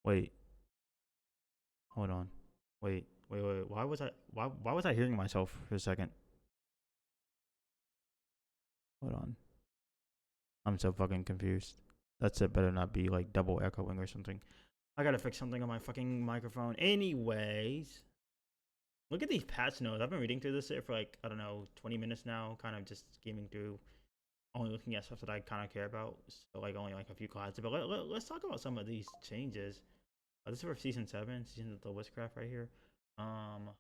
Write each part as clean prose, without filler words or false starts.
Wait, hold on. Wait. Why was I hearing myself for a second? Hold on. I'm so fucking confused. That's it. Better not be like double echoing or something. I gotta fix something on my fucking microphone. Anyways, look at these patch notes. I've been reading through this for like, I don't know, 20 minutes now, kind of just skimming through, only looking at stuff that I kind of care about. So, like, only like a few classes. But let's talk about some of these changes. This is for season 7, season of the Witchcraft right here. Um,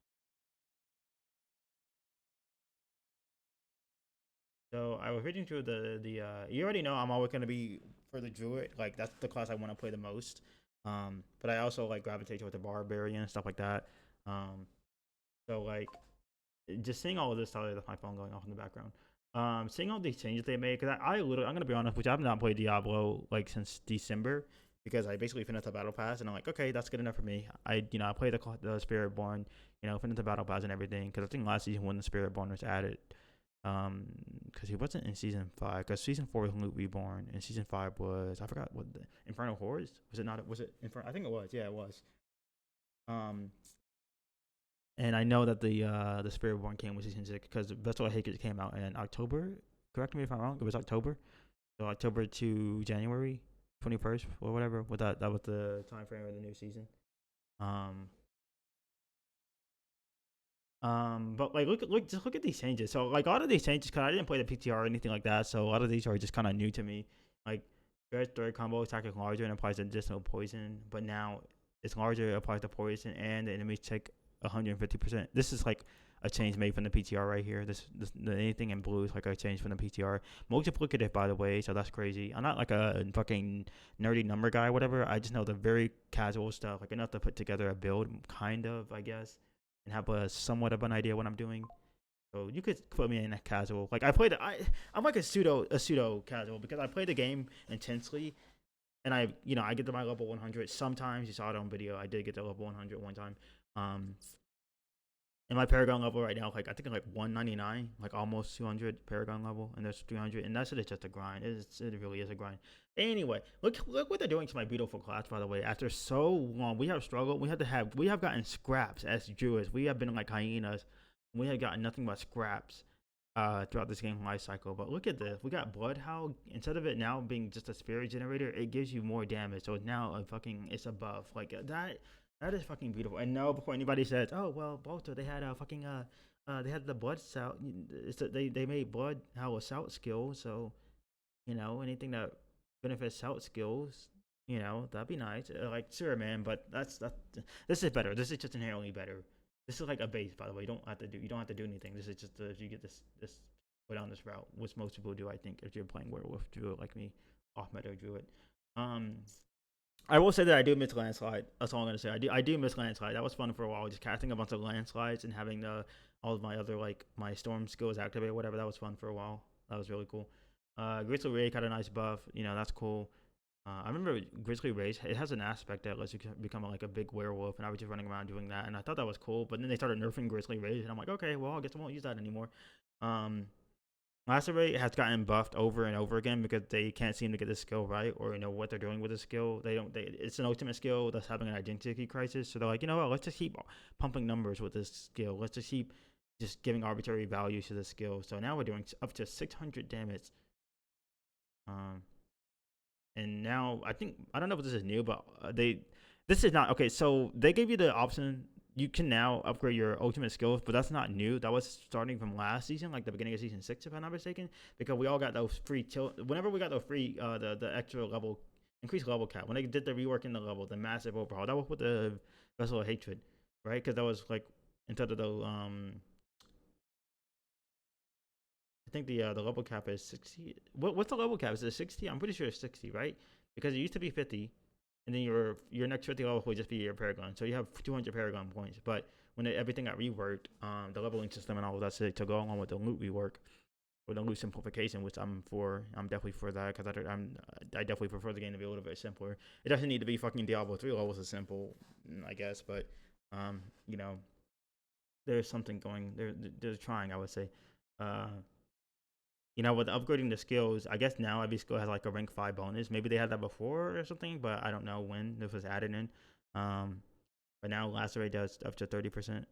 so I was reading through you already know I'm always gonna be for the Druid. Like, that's the class I want to play the most. But I also like gravitate towards the Barbarian and stuff like that. Um, so like just seeing all of this, sorry, that's my phone going off in the background. Seeing all these changes they made, because I literally, I'm gonna be honest, which I've not played Diablo like since December, because I basically finished the battle pass and I'm like, okay, that's good enough for me. I played the Spirit Born, finished the battle pass and everything, because I think last season when the Spirit Born was added, because he wasn't in season 5, because season 4 was Loot Reborn, and season 5 was, I forgot what the Infernal Horrors was. It not? Was it Infernal? I think it was. Yeah, it was. Um, and I know that the Spirit Born came with season 6 because Vessel of Hatred came out in October. Correct me if I'm wrong. It was October, so October to January 21st or whatever. With that was the time frame of the new season. Um, but like just look at these changes. So like a lot of these changes, cause I didn't play the PTR or anything like that, so a lot of these are just kind of new to me. Like Dread's third combo attack is larger and applies additional poison, but now it's larger, it applies the poison, and the enemies take 150%. This is like a change made from the PTR right here. This anything in blue is like a change from the PTR. Multiplicative, by the way, so that's crazy. I'm not like a fucking nerdy number guy, or whatever. I just know the very casual stuff, like enough to put together a build, kind of, I guess, and have a somewhat of an idea what I'm doing. So you could put me in a casual. Like I'm like a pseudo casual because I play the game intensely, and I get to my level 100. Sometimes you saw it on video. I did get to level 100 one time. Um, and my Paragon level right now, like I think I'm like 199, like almost 200 Paragon level, and there's 300, and that's just a grind. It really is a grind. Anyway, look what they're doing to my beautiful class. By the way, after so long, we have struggled. We have gotten scraps as Druids. We have been like hyenas. We have gotten nothing but scraps throughout this game life cycle. But look at this. We got Bloodhound. Instead of it now being just a spirit generator, it gives you more damage. So now it's a buff. Like that. That is fucking beautiful. And no, before anybody says, "Oh well, Balto, they had a fucking they had the blood sout. They made blood how a sout skill. So anything that benefits sout skills, that'd be nice. Like sure, man, but that this is better. This is just inherently better. This is like a base, by the way. You don't have to do anything. This is just if you get this go down this route, which most people do, I think, if you're playing werewolf druid like me, off meta druid. Um, I will say that I do miss landslide. That's all I'm gonna say. I do miss landslide. That was fun for a while, just casting a bunch of landslides and having all of my other like my storm skills activate, whatever. That was fun for a while. That was really cool. Grizzly Ray got a nice buff. That's cool. I remember Grizzly Rays. It has an aspect that lets you become like a big werewolf, and I was just running around doing that, and I thought that was cool. But then they started nerfing Grizzly Rays, and I'm like, okay, well, I guess I won't use that anymore. Um, Lacerate has gotten buffed over and over again because they can't seem to get the skill right or what they're doing with the skill. They don't. It's an ultimate skill that's having an identity crisis. So they're like, you know what? Let's just keep pumping numbers with this skill. Let's just keep just giving arbitrary values to the skill. So now we're doing up to 600 damage. Um, and now I don't know if this is new, but this is not okay. So they gave you the option. You can now upgrade your ultimate skills, but that's not new. That was starting from last season, like the beginning of season 6, if I'm not mistaken, because we all got those free whenever we got those free the extra level increased level cap when they did the rework in the level, the massive overhaul. That was with the Vessel of Hatred, right? Because that was like instead of the I think the level cap is 60. What's the level cap? Is it 60? I'm pretty sure it's 60, right? Because it used to be 50, and then your next 50 level would just be your Paragon. So you have 200 Paragon points. But when everything got reworked, the leveling system and all of that shit to go along with the loot rework or the loot simplification, which I'm for. I'm definitely for that because I definitely prefer the game to be a little bit simpler. It doesn't need to be fucking Diablo 3 levels is simple, I guess. But um, you know, there's something going. They're trying, I would say. Uh, with upgrading the skills, I guess now every skill has like a rank 5 bonus. Maybe they had that before or something, but I don't know when this was added in. Um, but now lacerate does up to 30%.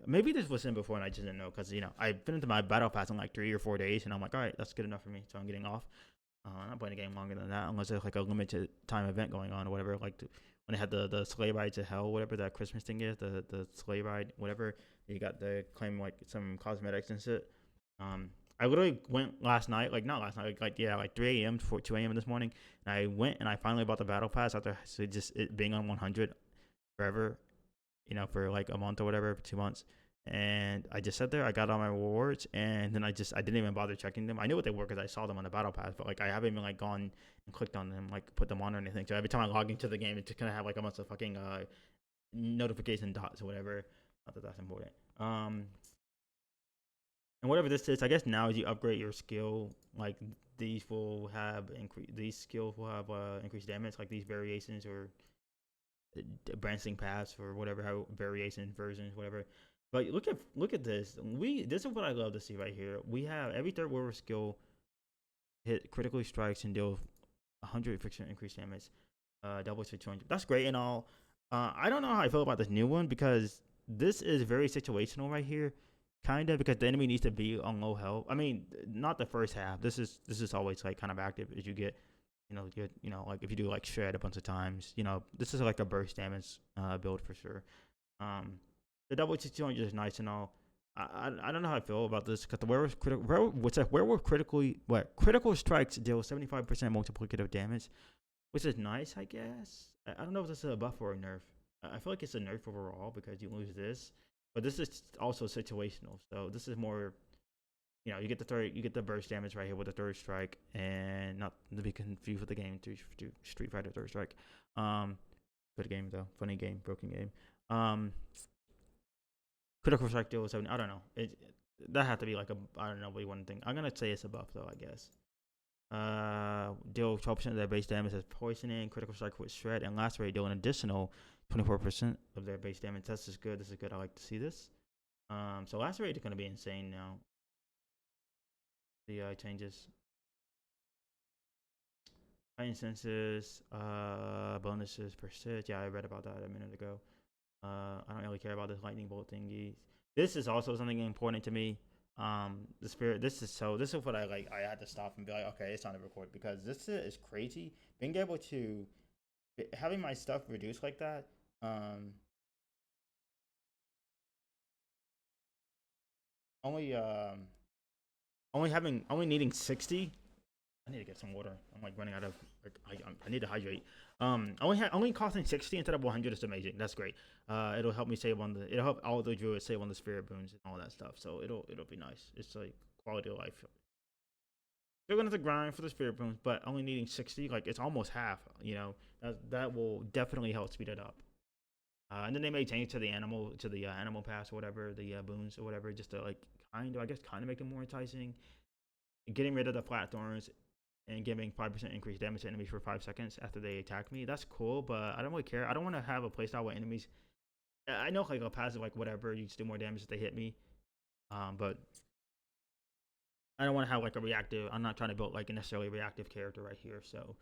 Maybe this was in before and I just didn't know because I've been into my battle pass in like 3 or 4 days and I'm like, all right, that's good enough for me. So I'm getting off. I'm not playing the game longer than that unless there's like a limited time event going on or whatever. Like when they had the sleigh ride to hell, whatever that Christmas thing is, the sleigh ride, whatever. You got the claim like some cosmetics and shit. Um, I literally went last night, like not last night, like 3 a.m. to 2 a.m. this morning, and I went and I finally bought the battle pass after just it being on 100 forever, for like a month or whatever, for 2 months. And I just sat there, I got all my rewards, and then I didn't even bother checking them. I knew what they were because I saw them on the battle pass, but like I haven't even like gone and clicked on them, like put them on or anything. So every time I log into the game, it's just gonna have like a bunch of fucking notification dots or whatever. Not that that's important. And whatever this is, I guess now as you upgrade your skill, like these skills will have increased damage, like these variations or branching paths or whatever, how variations, versions, whatever. But look at this. This is what I love to see right here. We have every third warrior skill hit critically strikes and deal 100% increased damage. Doubles for 200. That's great and all. I don't know how I feel about this new one because this is very situational right here, kind of, because the enemy needs to be on low health. I mean, not the first half. This is always like kind of active as you get, like if you do like shred a bunch of times, this is like a burst damage build for sure. The double 200 is nice and all. I don't know how I feel about this because the critical strikes deal 75% multiplicative damage, which is nice, I guess. I don't know if this is a buff or a nerf. I feel like it's a nerf overall because you lose this, but this is also situational. So this is more, you get the burst damage right here with the third strike, and not to be confused with the game to Street Fighter Third Strike. Good game though, funny game, broken game. Critical strike deal 7. I don't know. That had to be like I don't know what you want to think. I'm gonna say it's a buff though, I guess. Deal 12% of their base damage as poisoning, critical strike with shred, and lacerate deal an additional 24% of their base damage. This is good. I like to see this. So lacerate is gonna be insane now. The changes. High instances, bonuses persist. Yeah, I read about that a minute ago. I don't really care about this lightning bolt thingy. This is also something important to me. The spirit. This is what I like. I had to stop and be like, okay, it's time to record because this is crazy. Being able to having my stuff reduced like that. Only only needing 60. I need to get some water. I'm like running out of. I need to hydrate. Only costing 60 instead of 100 is amazing. That's great. It'll help me save on the. It'll help all the druids save on the spirit boons and all that stuff. So it'll be nice. It's like quality of life. You're gonna have to grind for the spirit boons, but only needing 60, like it's almost half. That will definitely help speed it up. And then they may change to the animal pass or whatever, the boons or whatever, just to like kind of make it more enticing. Getting rid of the flat thorns and giving 5% increased damage to enemies for 5 seconds after they attack me. That's cool, but I don't really care. I don't want to have a playstyle where enemies. I know like a passive like whatever, you just do more damage if they hit me. But I don't want to have like a reactive. I'm not trying to build like a necessarily reactive character right here. So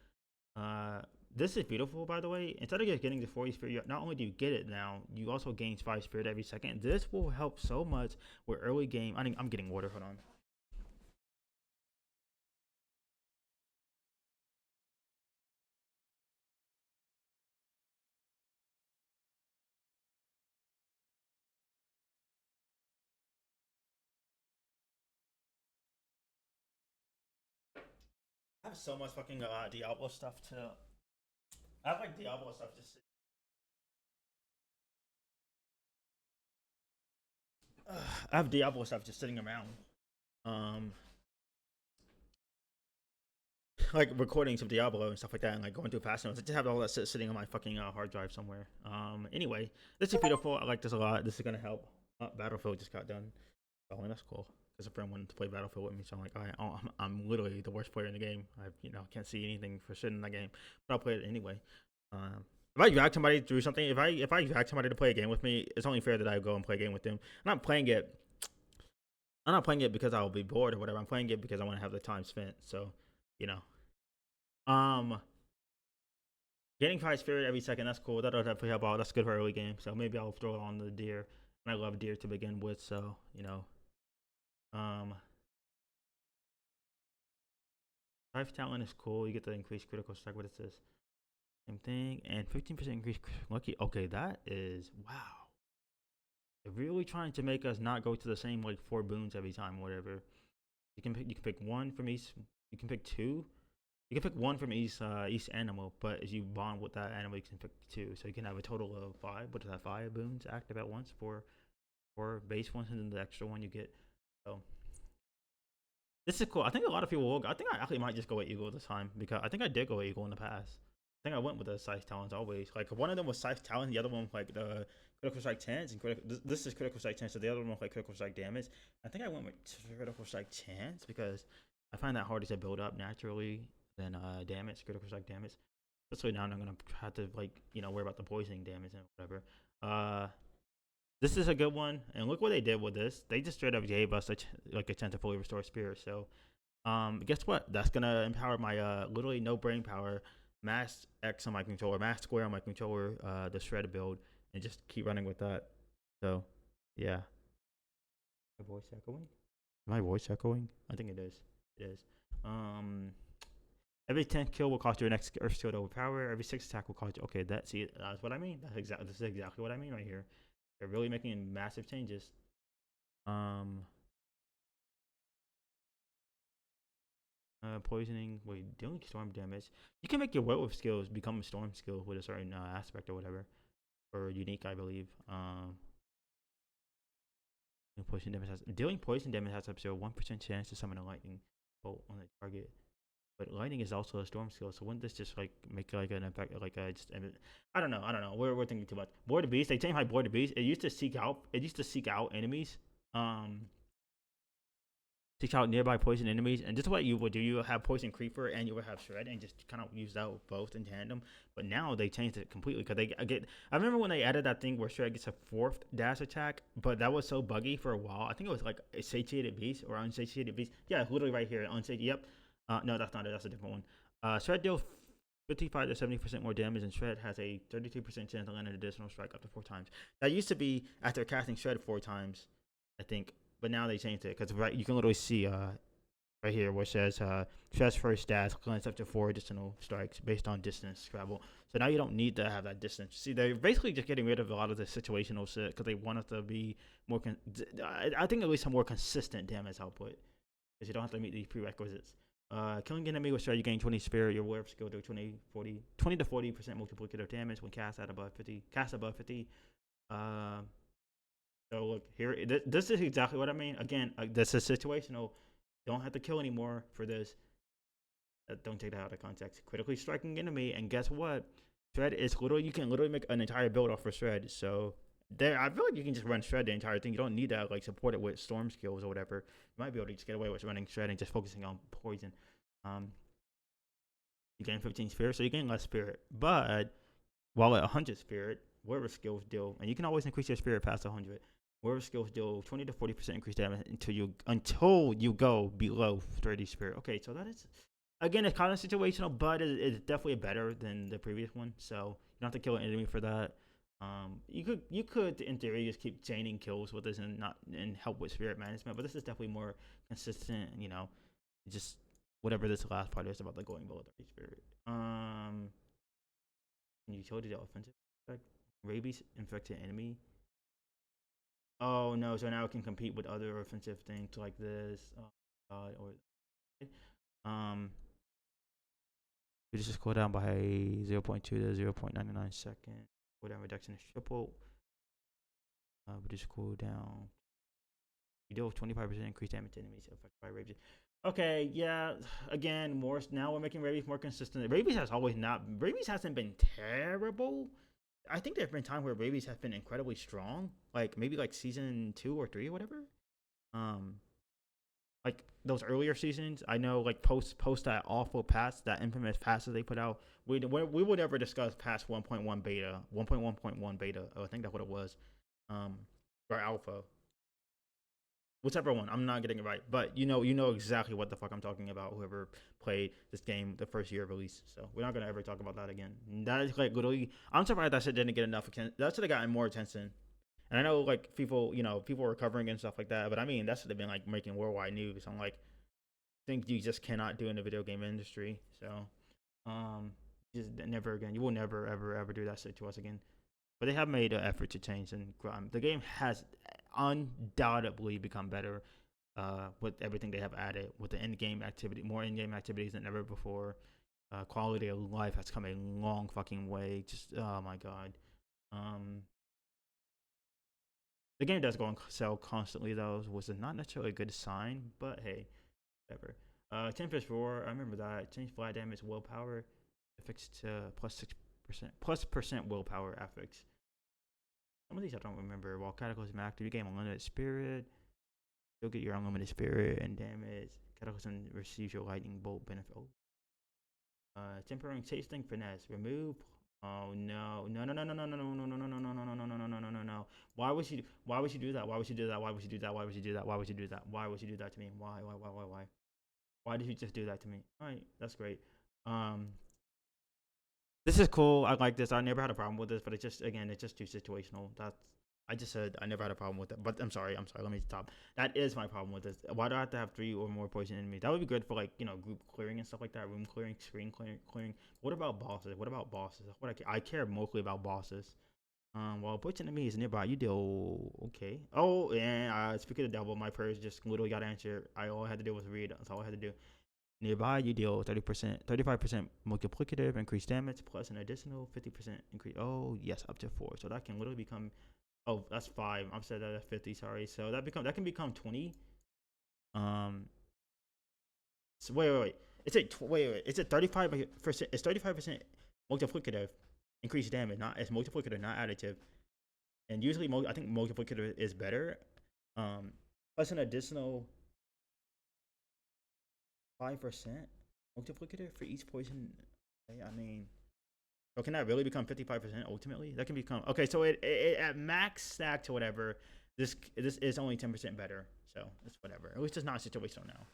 this is beautiful, by the way. Instead of just getting the 40 spirit, not only do you get it now, you also gain 5 spirit every second. This will help so much with early game. I'm getting water. Hold on. I have so much fucking Diablo stuff to. I have like Diablo stuff just. I have Diablo stuff just sitting around. Um, like recordings of Diablo and stuff like that, and like going through past notes. I just have all that sitting on my fucking hard drive somewhere. Anyway, this is beautiful. I like this a lot. This is gonna help. Battlefield just got done. Oh, and that's cool. Because a friend wanted to play Battlefield with me, so I'm like, I'm literally the worst player in the game. I can't see anything for shit in that game, but I'll play it anyway. If I drag somebody through something, if I drag somebody to play a game with me, it's only fair that I go and play a game with them. I'm not playing it I'm not playing it because I'll be bored or whatever. I'm playing it because I want to have the time spent. So, you know, um, getting five spirit every second, that's cool. That'll definitely help out. That's good for early game. So maybe I'll throw it on the deer. And I love deer to begin with. So, um, five talent is cool. You get the increased critical strike. What it says, same thing, and 15% increased lucky. Okay, that is wow. They're really trying to make us not go to the same like four boons every time, or whatever. You can pick one from each. You can pick two. You can pick one from each animal, but as you bond with that animal, you can pick two. So you can have a total of five. What is that? Five boons active at once for base ones, and then the extra one you get. So this is cool. I think a lot of people will go. I think I actually might just go with Eagle this time because I think I did go with Eagle in the past. I think I went with the Scythe Talons always. Like one of them was Scythe Talon, the other one was like the Critical Strike 10s. And this is Critical Strike 10, so the other one was like Critical Strike damage. I think I went with Critical Strike Chance because I find that harder to build up naturally than damage, Critical Strike damage. Especially now I'm gonna have to like worry about the poisoning damage and whatever. This is a good one, and look what they did with this. They just straight up gave us like a chance to fully restore spirit. So guess what? That's gonna empower my literally no brain power, mass X on my controller, mass square on my controller, the shred build, and just keep running with that. So, yeah. My voice echoing? My voice echoing? I think it is. It is. Um, every 10th kill will cost your next Earth Shield overpower. Every 6th attack will cost you. Okay, that's what I mean. This is exactly what I mean right here. They're really making massive changes. Um, poisoning. Wait, dealing storm damage. You can make your werewolf skills become a storm skill with a certain aspect or whatever, or unique, I believe. Dealing poison damage has up to a 1% chance to summon a lightning bolt on the target. But lightning is also a storm skill, so wouldn't this just like make like an effect, like I don't know, We're thinking too much. Board the beast. They changed my board the beast. It used to seek out. It used to seek out enemies. Seek out nearby poison enemies, and just what you would do, you would have poison creeper and you would have shred, and just kind of use that both in tandem. But now they changed it completely because I remember when they added that thing where shred gets a fourth dash attack, but that was so buggy for a while. I think it was like a satiated beast or unsatiated beast. Yeah, literally right here, unsatiated. Yep. No, that's not it. That's a different one. Shred deals 55 to 70% more damage, and Shred has a 32% chance to land an additional strike up to 4 times. That used to be after casting Shred 4 times, I think, but now they changed it because right you can literally see right here where it says Shred's first dash grants up to 4 additional strikes based on distance travel. So now you don't need to have that distance. See, they're basically just getting rid of a lot of the situational shit because they want it to be more. I think at least a more consistent damage output because you don't have to meet these prerequisites. Killing enemy with shred, you gain 20 spirit. Your werewolf skill do 20 to 40% multiplicative damage when cast at above 50. Cast above 50. So look here. This is exactly what I mean. Again, this is situational. Don't have to kill anymore for this. Don't take that out of context. Critically striking enemy, and guess what? Shred is literally you can literally make an entire build off for shred. So there, I feel like you can just run shred the entire thing. You don't need to like support it with storm skills or whatever. You might be able to just get away with running shred and just focusing on poison. You gain 15 spirit, so you gain less spirit. But while at 100 spirit, whatever skills deal, and you can always increase your spirit past 100. Whatever skills deal 20 to 40% increased damage until you go below 30 spirit. Okay, so that is again it's kind of situational, but it's definitely better than the previous one. So you don't have to kill an enemy for that. You could in theory just keep chaining kills with this and help with spirit management, but this is definitely more consistent. Just whatever this last part is about the going below 30 spirit. Utility the offensive effect. Rabies infected enemy. Oh no! So now it can compete with other offensive things like this. Or we just cool down by 0.2 to 0.99 second. Cooldown reduction is triple. We just cool down. You deal with 25% increased damage to enemies affected by rabies. Okay, yeah. Again, more now we're making rabies more consistent. Rabies hasn't been terrible. I think there've been times where rabies have been incredibly strong, like maybe like season 2 or 3 or whatever. Like those earlier seasons, I know like post that awful patch, that infamous patch that they put out, we would never discuss patch 1.1 beta, 1.1.1 beta. Oh, I think that's what it was, or alpha. whichever one. I'm not getting it right, but you know exactly what the fuck I'm talking about. Whoever played this game the first year of release, so we're not gonna ever talk about that again. That is like literally. I'm surprised that shit didn't get enough. That should have gotten more attention. And I know like people, people were covering and stuff like that, but I mean that should have been like making worldwide news. I'm like, things you just cannot do in the video game industry. So, um, just never again. You will never ever do that shit to us again. But they have made an effort to change, and the game has undoubtedly become better with everything they have added, with the in-game activity, more in-game activities than ever before. Quality of life has come a long fucking way. Just oh my god. Um, the game does go on sale constantly though, which is not necessarily a good sign. But hey, whatever. Tempest Roar, I remember that. Change flat damage willpower affixed to plus percent willpower affix. Some of these I don't remember. While Cataclysm active, you gain unlimited spirit. You'll get your unlimited spirit and damage. Cataclysm receives your lightning bolt benefit. Tempering tasting finesse. Remove. Oh no. No no no no no no no no no no no no no no no no no no no no. Why would she do that? Why would she do that? Why would she do that? Why would she do that? Why would she do that? Why would she do that to me? Why? Why did you just do that to me? Alright, that's great. Um this is cool. I like this. I never had a problem with this, but it's just too situational. That's I just said I never had a problem with it. But I'm sorry. Let me stop. That is my problem with this. Why do I have to have 3 or more poison enemies? That would be good for like, group clearing and stuff like that, room clearing, screen clearing. What about bosses? I care mostly about bosses. While poison enemy is nearby, you deal okay. Oh, and speaking of the devil, my prayers just literally got answered. All I had to do was read. That's all I had to do. Nearby, you deal 30%, 35% multiplicative increased damage plus an additional 50% increase. Oh, yes, up to 4. So that can literally become. Oh, that's 5. I've said that at 50. Sorry. So that can become 20. Um. So wait. It's a 35%. It's 35% multiplicative increased damage, not as multiplicative, not additive. And usually, I think multiplicative is better. Plus an additional 5% multiplicative for each poison. I mean, so can that really become 55% ultimately? That can become okay. So it at max stack to whatever. This is only 10% better. So it's whatever. At least it's not situational now.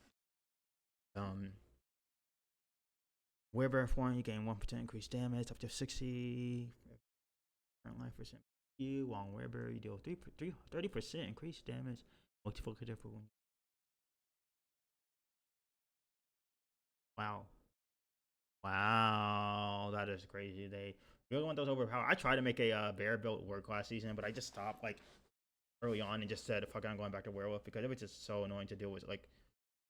Wherever form you gain 1% increased damage up to 60. Current life percent. You on wherever you deal 30% increased damage. Multiplicative for one. Wow. Wow, that is crazy. They really want those overpowered. I tried to make a bear built work last season, but I just stopped like early on and just said, "Fuck, I'm going back to werewolf," because it was just so annoying to deal with like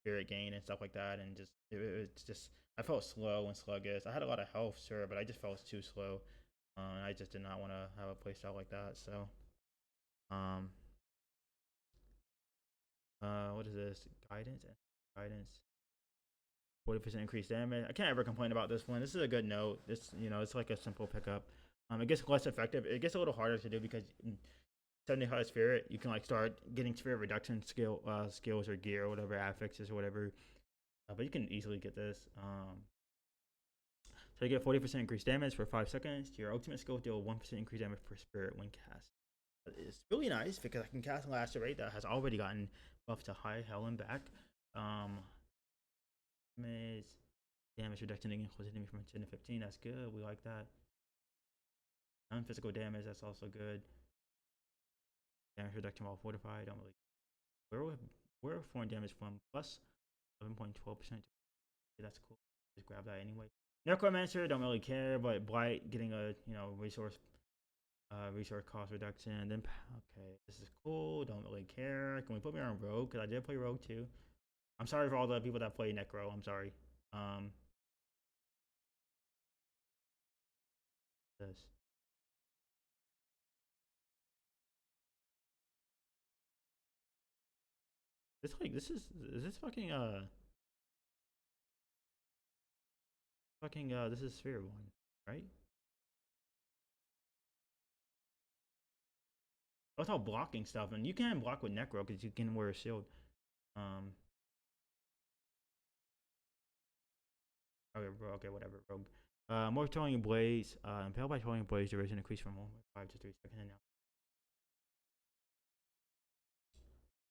spirit gain and stuff like that, and it's just I felt slow and sluggish. I had a lot of health, sure, but I just felt too slow, and I just did not want to have a playstyle like that. So, um, what is this? Guidance. 40% increased damage. I can't ever complain about this one. This is a good note. It's like a simple pickup. It gets less effective. It gets a little harder to do because 75 spirit, you can like start getting spirit reduction skills or gear or whatever affixes or whatever. But you can easily get this. So you get 40% increased damage for 5 seconds. Your ultimate skill deal 1% increased damage per spirit when cast. It's really nice because I can cast Lacerate that has already gotten buffed to high hell and back. Damage reduction against close enemy from 10 to 15. That's good. We like that. Non-physical damage. That's also good. Damage reduction while fortified. Don't really. Where foreign damage from plus 11.12%. That's cool. Just grab that anyway. Necromancer. Don't really care, but Blight getting a resource cost reduction. Then okay, this is cool. Don't really care. Can we put me on Rogue? Because I did play Rogue too. I'm sorry for all the people that play Necro. I'm sorry. This. Is this fucking this is sphere one, right? That's all blocking stuff, and you can block with Necro because you can wear a shield. Um, okay, whatever. Rogue. More throwing blades. Impaled by throwing blades, duration increase from 1.5 to 3 seconds. And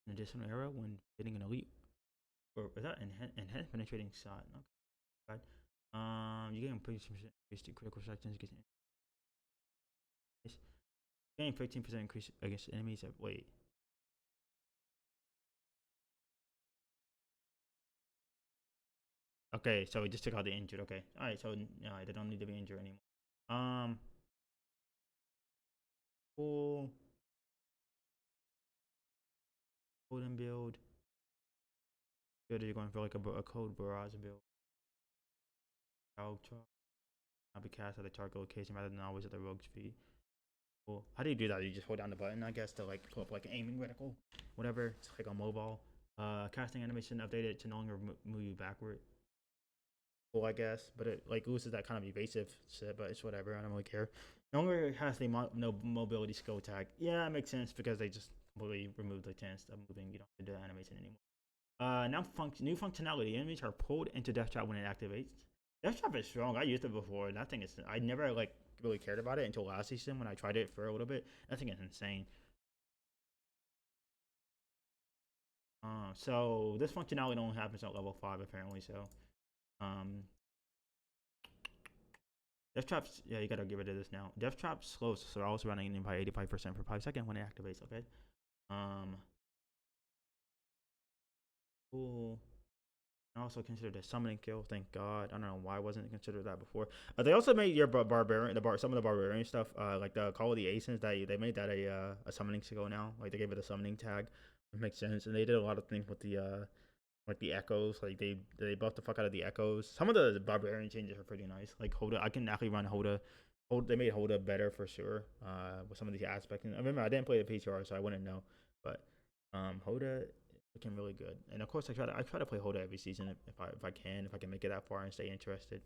now An additional arrow when hitting an elite, or is that enhanced penetrating shot? Okay. You gain 15% increase to critical sections. Gain 15% increase against enemies. Wait. Okay, so we just took out the injured. Okay, all right. So no, they don't need to be injured anymore. Cool. Golden build. Good. You're going for like a code barrage build. I'll be cast at the target location rather than always at the rogue's feet. Cool. How do you do that? You just hold down the button, I guess, to like pull up like an aiming reticle, whatever. It's like on mobile. Casting animation updated to no longer move you backward. Cool, I guess, but it like loses that kind of evasive shit. But it's whatever. I don't really care. No longer has the no mobility skill tag. Yeah, it makes sense because they just completely removed the chance of moving. You don't have to do the animation anymore. Now new functionality. Enemies are pulled into Death Trap when it activates. Death Trap is strong. I used it before. That thing is. I never like really cared about it until last season when I tried it for a little bit. That thing is insane. So this functionality only happens at level 5 apparently. So, Death Traps. Yeah, you gotta get rid of this now. Death Trap slows surround surrounding by 85% for 5 seconds when it activates. Okay. Cool. Also considered a summoning kill. Thank God. I don't know why I wasn't considered that before. They also made your barbarian, some of the barbarian stuff, like the Call of the Ancients. That they made that a summoning skill now. Like they gave it a summoning tag. It makes sense, and they did a lot of things with the like the echoes. Like they buffed the fuck out of the echoes. Some of the barbarian changes are pretty nice. Like Hoda, I can actually run Hoda. They made Hoda better for sure. With some of these aspects. And I remember I didn't play the PTR, so I wouldn't know. But Hoda looking really good. And of course, I try to play Hoda every season if I can make it that far and stay interested.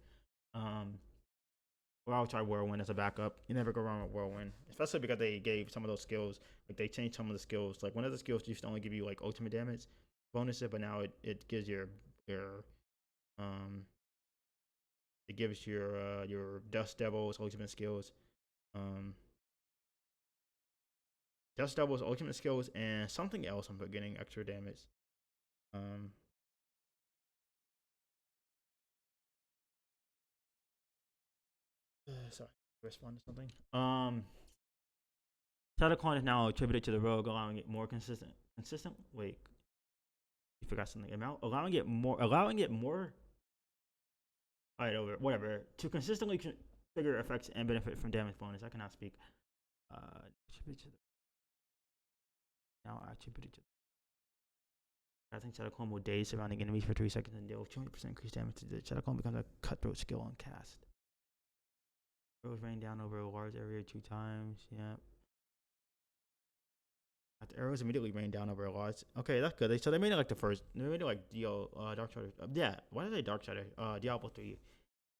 Or I'll try Whirlwind as a backup. You never go wrong with Whirlwind, especially because they gave some of those skills. Like they changed some of the skills. Like one of the skills used to only give you like ultimate damage bonuses, but now it gives your um it gives your Dust Devil's ultimate skills. Um, Dust Devil's ultimate skills and something else. I'm getting extra damage. Sorry, respond to something. Telecon is now attributed to the rogue, allowing it more consistent. Wait, you forgot something. Allowing it more. All right, over whatever to consistently trigger effects and benefit from damage bonus. I cannot speak. Attributed to now attributed to. I think Telecon will daze surrounding enemies for 3 seconds and deal 200% increased damage to the Telecon becomes a cutthroat skill on cast. Arrows rain down over a large area 2 times. Yeah. The arrows immediately rain down over a large. Okay, that's good. So they made it like the first. They made it like Dark Shadow. Yeah. Why did they Dark Shadow? Diablo 3.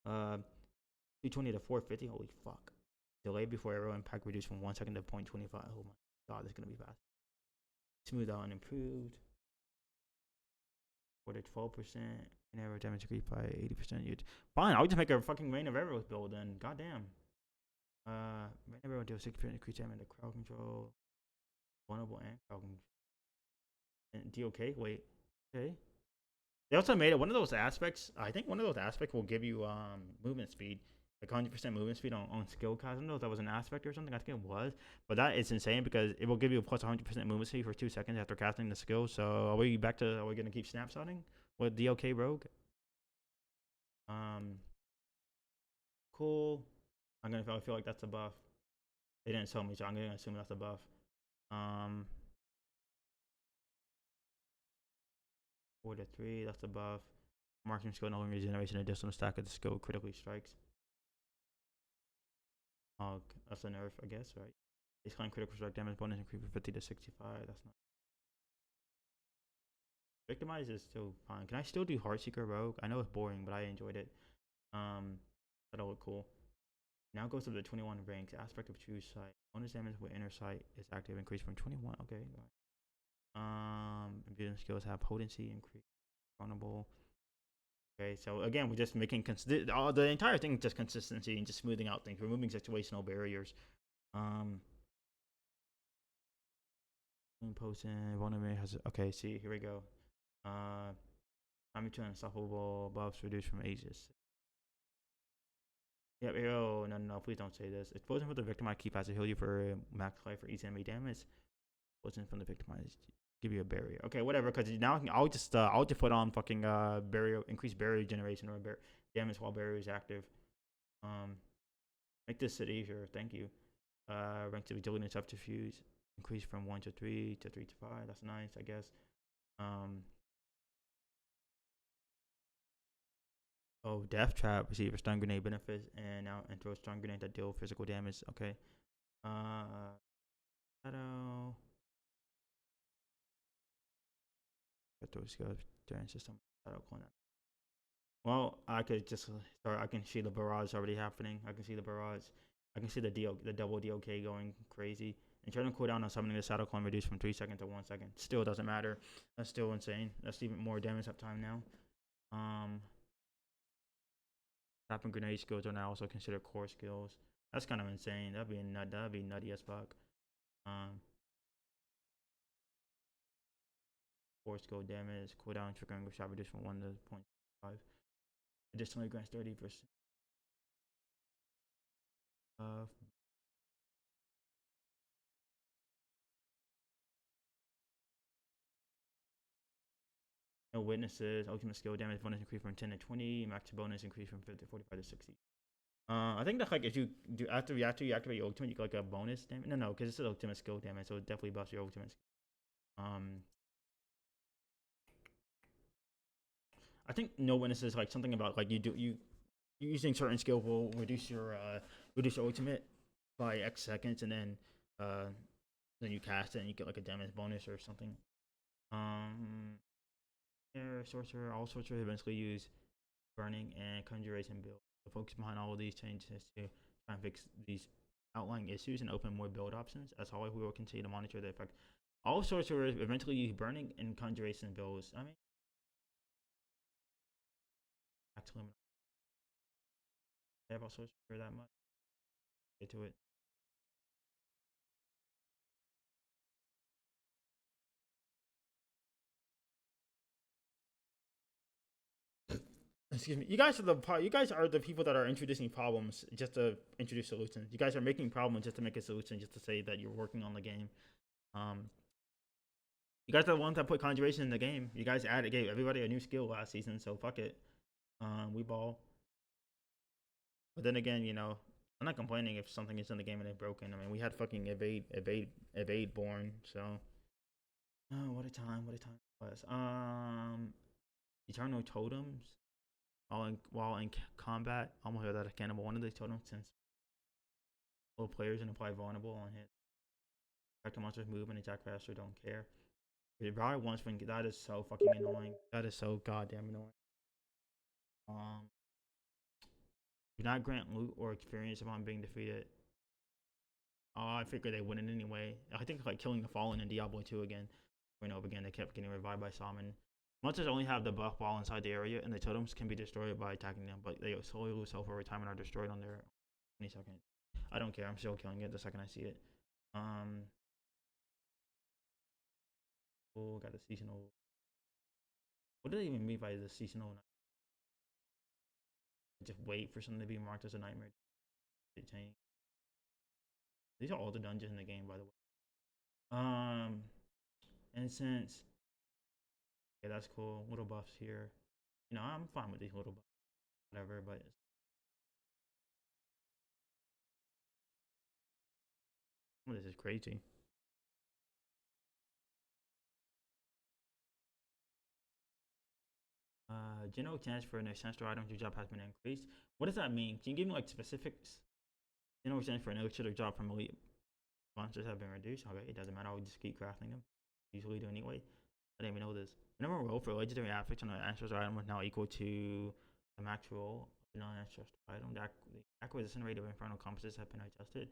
220 to 450. Holy fuck. Delay before arrow impact reduced from 1 second to 0.25. Oh my god, this is gonna be fast. Smooth out and improved. What at 12%. And arrow damage increased by 80%. Fine, I'll just make a fucking rain of arrows build then. Goddamn. Rain of arrows deals 6% increased damage to crowd control. Vulnerable and crowd control. And DOK? Wait. Okay. They also made it one of those aspects. I think one of those aspects will give you movement speed, like 100% movement speed on skill cast. I don't know if that was an aspect or something. I think it was, but that is insane because it will give you a plus 100% movement speed for 2 seconds after casting the skill. So are we gonna keep snapshotting with DOK Rogue? Cool. I feel like that's a buff. They didn't tell me, so I'm gonna assume that's a buff. 4 to 3, that's a buff. Marking skill no longer regeneration additional stack of the skill critically strikes. Oh, that's a nerf, I guess, right? Baseline critical strike damage bonus increase from 50 to 65. That's not. Victimize is still fine. Can I still do Heartseeker Rogue? I know it's boring, but I enjoyed it. That'll look cool. Now goes to the 21 ranks. Aspect of True Sight. Bonus damage with Inner Sight is active. Increase from 21. Okay. Imbuing skills have potency increase. Vulnerable. Okay, so again, we're just making the entire thing just consistency and just smoothing out things, removing situational barriers. Potion, vulnerability has. Okay, see, here we go. I'm to unstoppable buffs reduced from ages. Yep, oh, no, please don't say this. Explosion from the victimized keep has to heal you for max life for each enemy damage. Explosion from the victimized give you a barrier. Okay, whatever, because now I'll just put on fucking barrier, increase barrier generation or damage while barrier is active. Make this sit easier, thank you. Rank to agility and subterfuge. Increase from 1 to 3 to 3 to 5. That's nice, I guess. Oh, Death Trap receive a stun grenade benefit and now and throw a stun grenade that deal physical damage. Okay. Shadow. Throw skills during system. Shadow clone that. Well, I could just start. I can see the barrage already happening. I can see the barrage. I can see the double DOK going crazy. Internal cooldown on summoning the shadow clone reduced from 3 seconds to 1 second. Still doesn't matter. That's still insane. That's even more damage uptime now. Tap and grenade skills are now also considered core skills. That's kind of insane. That'd be nutty as fuck. Core skill damage, cooldown triggering shot reduced from 1 to 0.5. Additionally, grants 30% of no witnesses. Ultimate skill damage bonus increase from 10 to 20. Max bonus increase from 50, 45 to 60. I think that like if you do after you activate your ultimate, you get like a bonus damage. No, because it's an ultimate skill damage, so it definitely buffs your ultimate. I think no witnesses like something about like you using certain skill will reduce your ultimate by X seconds, and then you cast it and you get like a damage bonus or something. Yeah, sorcerer. All sorcerers eventually use burning and conjuration build. The focus behind all of these changes is to try and fix these outlying issues and open more build options. As always, we will continue to monitor the effect. All sorcerers eventually use burning and conjuration builds. I mean, actually, I have also that much. Get to it. Excuse me. You guys are the people that are introducing problems just to introduce solutions. You guys are making problems just to make a solution, just to say that you're working on the game. You guys are the ones that put conjuration in the game. You guys gave everybody a new skill last season, so fuck it. We ball. But then again, I'm not complaining if something is in the game and it's broken. I mean, we had fucking evade born. So, oh, what a time it was. Eternal totems. While in combat, almost without a cannibal. One of these totems since all players and apply vulnerable on hit. Attack the monsters move and attack faster. Don't care. If I once when that is so fucking annoying. That is so goddamn annoying. Do not grant loot or experience upon being defeated. Oh, I figured they wouldn't anyway. I think like killing the Fallen in Diablo 2 again, over and over again, they kept getting revived by Shaman. Monsters only have the buff while inside the area, and the totems can be destroyed by attacking them, but they slowly lose health over time and are destroyed on their 20 seconds. I don't care. I'm still killing it the second I see it. Oh, got the seasonal. What do they even mean by the seasonal? Just wait for something to be marked as a nightmare. These are all the dungeons in the game, by the way. Incense. Okay, that's cool. Little buffs here. I'm fine with these little buffs. Whatever, but this is crazy. General chance for an essential item to drop has been increased. What does that mean? Can you give me like specifics? General chance for an elixir to drop from elite monsters have been reduced. Okay, it doesn't matter. I'll just keep crafting them. Usually do anyway. I didn't even know this. The number roll for legendary affix on an ancestral item is now equal to the max roll of non-ancestral item. The acquisition rate of infernal compasses have been adjusted.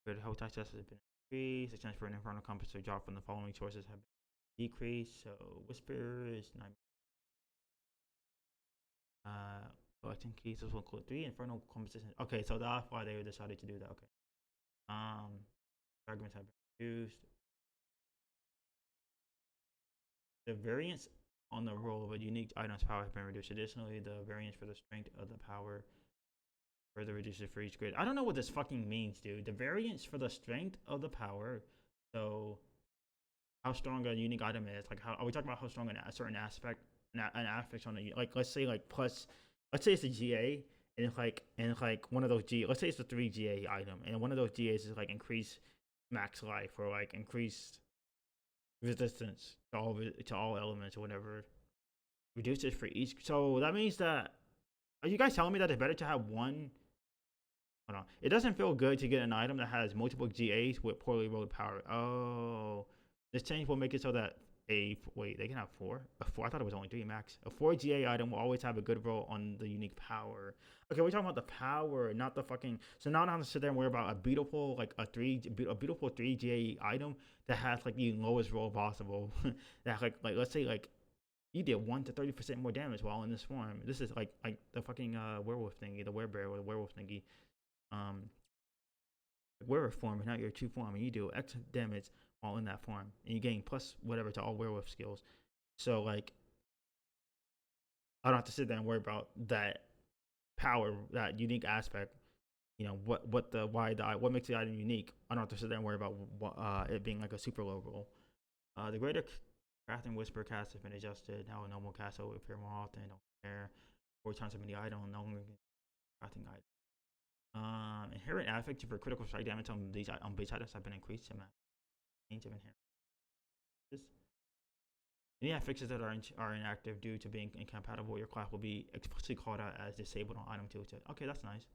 The health access has been increased. The chance for an infernal compass to drop from the following sources have been decreased. So whisper is not. Collecting keys will include 3 infernal compositions. Okay, so that's why they decided to do that. Okay. Fragments have been reduced. The variance on the roll of a unique item's power has been reduced. Additionally, the variance for the strength of the power further reduces for each grid. I don't know what this fucking means, dude. The variance for the strength of the power. So, how strong a unique item is. Like, how are we talking about how strong a certain aspect, an aspect on a like? Let's say like plus. Let's say it's a GA, and like one of those G. Let's say it's a 3 GA item, and one of those GAs is like increased max life or like increased resistance to all elements or whatever. Reduces for each. So that means that. Are you guys telling me that it's better to have one? Hold on. It doesn't feel good to get an item that has multiple GAs with poorly rolled power. Oh, this change will make it so that wait, they can have four. A four. I thought it was only three max. A 4 GA item will always have a good roll on the unique power. Okay, we're talking about the power, not the fucking. So now I don't have to sit there and worry about a beautiful like a beautiful 3 GA item that has like the lowest roll possible. That like let's say like you did 1 to 30% more damage while in this form. This is like the fucking werewolf thingy, the werebear or the werewolf thingy. Werewolf form, not your true form, and you do X damage while in that form, and you gain plus whatever to all werewolf skills. So like, I don't have to sit there and worry about that power, that unique aspect. You know what what makes the item unique. I don't have to sit there and worry about it being like a super low roll. The greater Craft and Whisper cast has been adjusted. Now a normal cast will appear more often. Don't care. 4 times as many items. No longer crafting items. Inherent affect for critical strike damage on base items have been increased. Range of inherent. Any affixes that are inactive due to being incompatible with your class will be explicitly called out as disabled on item tooltip. Okay, that's nice.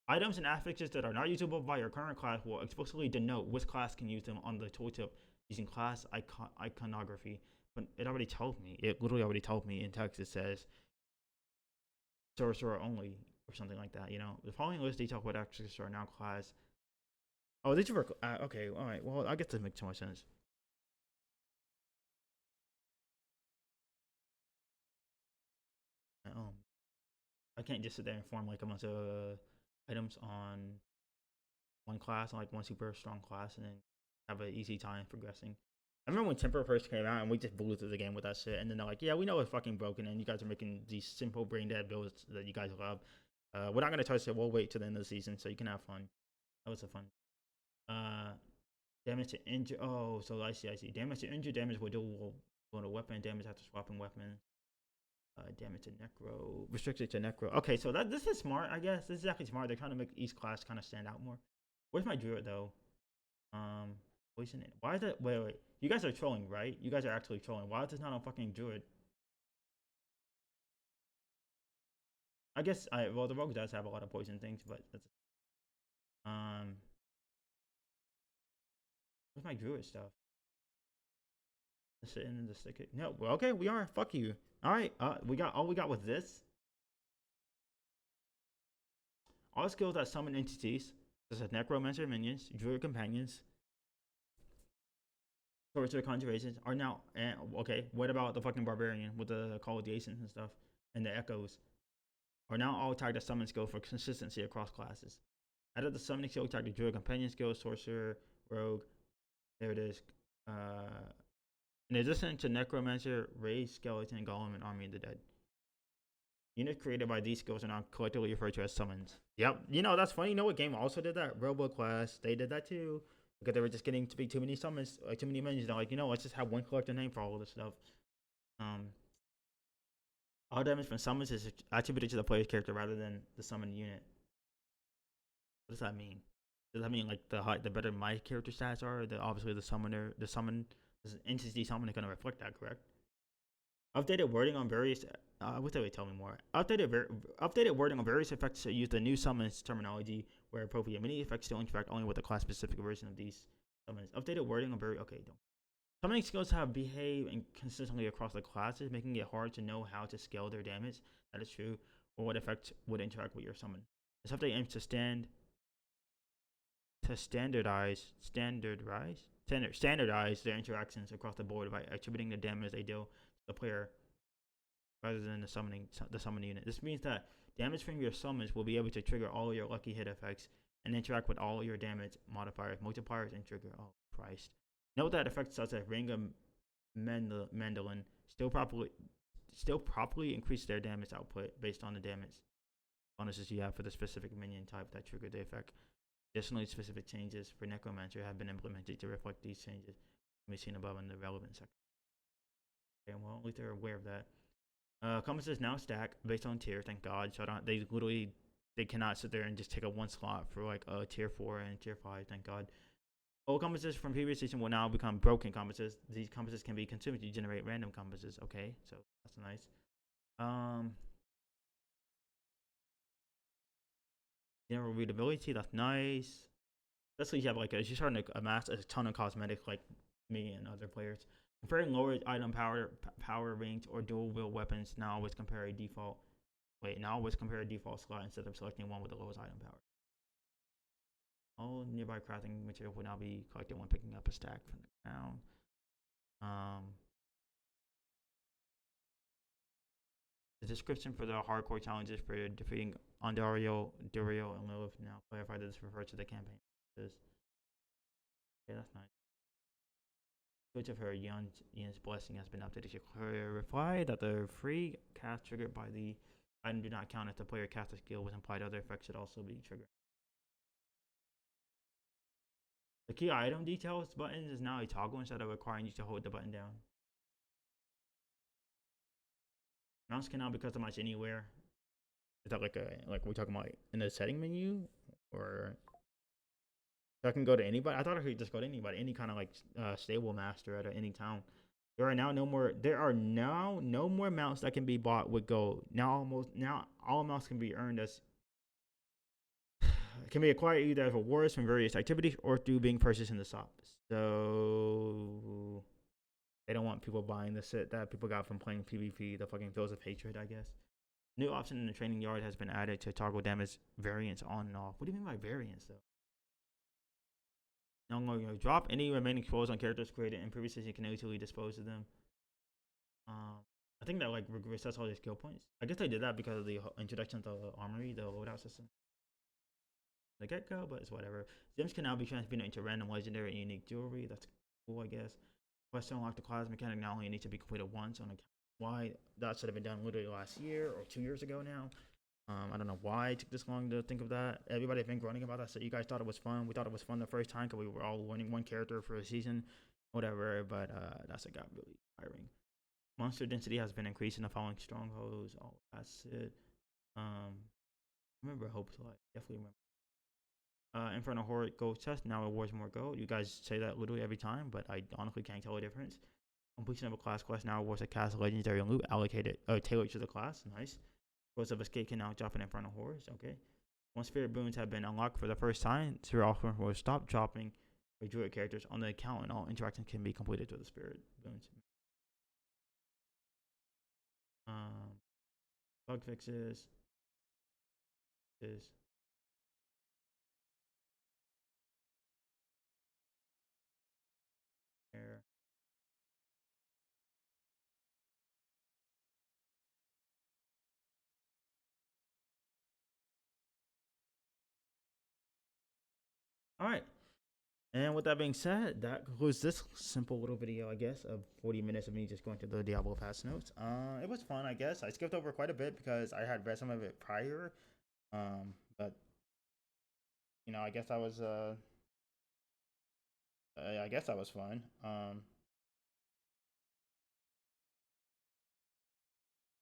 Items and affixes that are not usable by your current class will explicitly denote which class can use them on the tooltip using class iconography. But it already told me. It literally already told me in text. It says sorcerer only or something like that. You know, the following list detail what accessories are now class. Oh, these are okay. All right. Well, I guess this makes too much sense. I can't just sit there and form like a bunch of items on one class, like one super strong class, and then have an easy time progressing. I remember when Temper first came out and we just blew through the game with that shit, and then they're like, yeah, we know it's fucking broken, and you guys are making these simple brain dead builds that you guys love. We're not gonna touch it. We'll wait till the end of the season so you can have fun. That was a fun. Damage to injure. Oh, so I see. Damage to injure. Damage will do on a weapon. Damage after swapping weapon. Damage to necro. Restricted to necro. Okay, so this is smart. I guess this is actually smart. They're trying to make each class kind of stand out more. Where's my druid though? Poison it. Why is that? Wait. You guys are trolling, right? You guys are actually trolling. Why is this not on fucking druid? I guess well the rogue does have a lot of poison things, but that's where's my druid stuff? Sitting in the stick. No, well, okay, we are. Fuck you. All right, we got was this. All skills that summon entities, such as necromancer minions, druid companions, sorcerer conjurations, are now. Okay, what about the fucking barbarian with the call of the Ascents and stuff and the echoes? Are now all tagged as summon skill for consistency across classes. Added the summoning skill tag to druid companion skill, sorcerer, rogue. There it is. In addition to necromancer, raise, skeleton, golem, and army of the dead. Units created by these skills are now collectively referred to as summons. Yep. You know, that's funny. You know what game also did that? Robo Class. They did that too. Because they were just getting to be too many summons, like too many minions. They're like, you know, let's just have one collector name for all of this stuff. All damage from summons is attributed to the player's character rather than the summoned unit. What does that mean? Does that mean like the better my character stats are? Obviously the summon entity summon is going to reflect that, correct? Updated wording on various. What did they tell me more? Updated wording on various effects use the new summons terminology where appropriate. Many effects still interact only with the class-specific version of these summons. Updated wording on okay, don't. Summoning skills have behaved inconsistently across the classes, making it hard to know how to scale their damage. That is true. Or what effect would interact with your summon. This update aims to standardize their interactions across the board by attributing the damage they deal to the player rather than the summon unit. This means that damage from your summons will be able to trigger all your lucky hit effects and interact with all your damage modifiers, multipliers, and trigger. Oh Christ! Note that effects such as Mandolin still properly increase their damage output based on the damage bonuses you have for the specific minion type that triggered the effect. Additionally, specific changes for Necromancer have been implemented to reflect these changes. Can be seen above in the relevant section. Okay, well, at least they're aware of that. Compasses now stack based on tier, thank God. So they cannot sit there and just take up one slot for like a tier 4 and tier 5, thank God. Old compasses from previous season will now become broken compasses. These compasses can be consumed to generate random compasses. Okay, so that's nice. General readability, that's nice. That's like you have like you're starting to amass a ton of cosmetics like me and other players. Comparing lower item power range or dual wield weapons now always compare a default. Now always compare a default slot instead of selecting one with the lowest item power. All nearby crafting material will now be collected when picking up a stack from the ground. The description for the hardcore challenges for defeating Ondario, Duriel, and Lilith now clarify that this refers to the campaign. Yeah, that's nice. Switch of her Yun's blessing has been updated to clarify that the free cast triggered by the item do not count if the player cast a skill with implied other effects should also be triggered. The key item details button is now a toggle instead of requiring you to hold the button down. Mouse can now be customized anywhere. Is that like we're talking about in the setting menu, or I can go to anybody? I thought I could just go to anybody, any kind of like stable master at any town. There are now no more mounts that can be bought with gold. Now all mounts can be earned as can be acquired either as rewards from various activities or through being purchased in the shop. So they don't want people buying the set that people got from playing PvP, the fucking Fields of Hatred, I guess. New option in the training yard has been added to toggle damage variants on and off. What do you mean by variants, though? No longer drop any remaining scrolls on characters created in previous season. You can easily dispose of them. I think that like resets all your skill points. I guess they did that because of the introduction of the armory, the loadout system. The get-go, but it's whatever. Gems can now be transmuted into random, legendary, and unique jewelry. That's cool, I guess. Quest to unlock the class mechanic now only needs to be completed once on account. Why that should have been done literally last year or 2 years ago now. I don't know why it took this long to think of that. Everybody has been groaning about that. So you guys thought it was fun. We thought it was fun the first time because we were all learning one character for a season, whatever. But that's what got really tiring. Monster density has been increased in the following strongholds. Oh, that's it. Remember Hope's Light. Definitely remember. Infernal Horde Gold Chest now awards more gold. You guys say that literally every time, but I honestly can't tell the difference. Completion of a class quest now awards a cast legendary loot allocated, tailored to the class. Nice. Ghosts of Escape can now drop in Infernal Hordes. Okay. Once Spirit Boons have been unlocked for the first time, Spirit Offering will stop dropping for Druid characters on the account, and all interactions can be completed with the Spirit Boons. Bug fixes. There. All right. And with that being said, that concludes this simple little video, I guess, of 40 minutes of me just going through the Diablo patch notes. It was fun, I guess. I skipped over quite a bit because I had read some of it prior. But you know, I guess I was fun.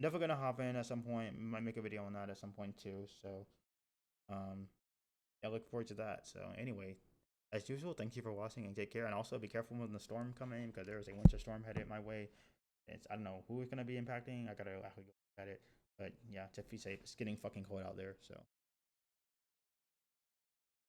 Definitely gonna hop in at some point. Might make a video on that at some point too. So, yeah, look forward to that. So anyway, as usual, thank you for watching and take care. And also be careful when the storm coming because there is a winter storm headed my way. I don't know who it's gonna be impacting. I gotta actually go look at it. But yeah, just be safe. It's getting fucking cold out there. So.